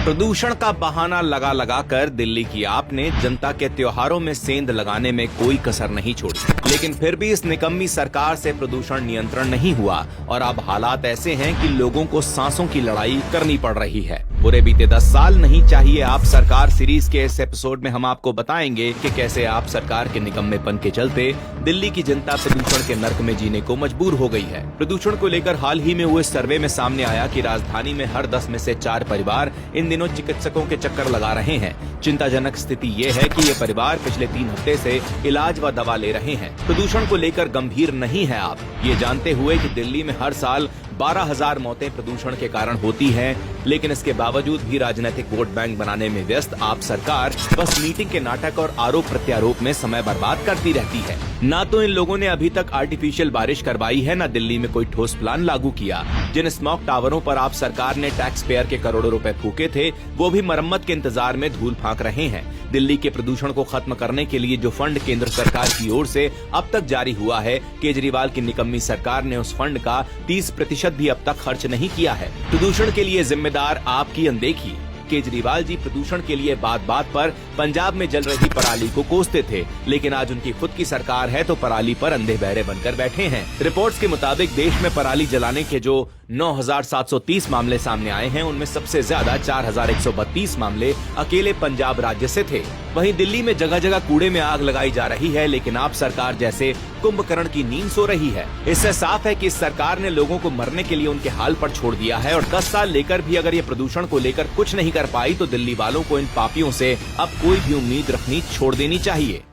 प्रदूषण का बहाना लगा लगा कर दिल्ली की आपने जनता के त्योहारों में सेंध लगाने में कोई कसर नहीं छोड़ी, लेकिन फिर भी इस निकम्मी सरकार से प्रदूषण नियंत्रण नहीं हुआ और अब हालात ऐसे हैं कि लोगों को सांसों की लड़ाई करनी पड़ रही है। पूरे बीते 10 साल नहीं चाहिए आप सरकार सीरीज के इस एपिसोड में हम आपको बताएंगे कि कैसे आप सरकार के निकम्मेपन के चलते दिल्ली की जनता प्रदूषण के नर्क में जीने को मजबूर हो गई है। प्रदूषण को लेकर हाल ही में हुए सर्वे में सामने आया कि राजधानी में हर 10 में से 4 परिवार इन दिनों चिकित्सकों के चक्कर लगा रहे हैं। चिंताजनक स्थिति ये है कि ये परिवार पिछले 3 हफ्ते से इलाज व दवा ले रहे हैं। प्रदूषण को लेकर गंभीर नहीं है आप, ये जानते हुए कि दिल्ली में हर साल 12,000 मौतें प्रदूषण के कारण होती हैं, लेकिन इसके बावजूद भी राजनीतिक वोट बैंक बनाने में व्यस्त आप सरकार बस मीटिंग के नाटक और आरोप प्रत्यारोप में समय बर्बाद करती रहती है। ना तो इन लोगों ने अभी तक आर्टिफिशियल बारिश करवाई है, न दिल्ली में कोई ठोस प्लान लागू किया। जिन स्मॉग टावरों पर आप सरकार ने टैक्स पेयर के करोड़ों रुपए फूके थे, वो भी मरम्मत के इंतजार में धूल फांक रहे हैं। दिल्ली के प्रदूषण को खत्म करने के लिए जो फंड केंद्र सरकार की ओर से अब तक जारी हुआ है, केजरीवाल की निकम्मी सरकार ने उस फंड का 30% भी अब तक खर्च नहीं किया है। प्रदूषण के लिए जिम्मेदार आपकी अनदेखी। केजरीवाल जी प्रदूषण के लिए बात बात पर पंजाब में जल रही पराली को कोसते थे, लेकिन आज उनकी खुद की सरकार है तो पराली पर अंधे बहरे बनकर बैठे हैं। रिपोर्ट्स के मुताबिक देश में पराली जलाने के जो 9,730 मामले सामने आए हैं, उनमें सबसे ज्यादा 4,132 मामले अकेले पंजाब राज्य से थे। वहीं दिल्ली में जगह जगह कूड़े में आग लगाई जा रही है, लेकिन आप सरकार जैसे कुंभकर्ण की नींद सो रही है। इससे साफ है कि इस सरकार ने लोगों को मरने के लिए उनके हाल पर छोड़ दिया है और 10 साल लेकर भी अगर ये प्रदूषण को लेकर कुछ नहीं कर पाई तो दिल्ली वालों को इन पापियों से अब कोई भी उम्मीद रखनी छोड़ देनी चाहिए।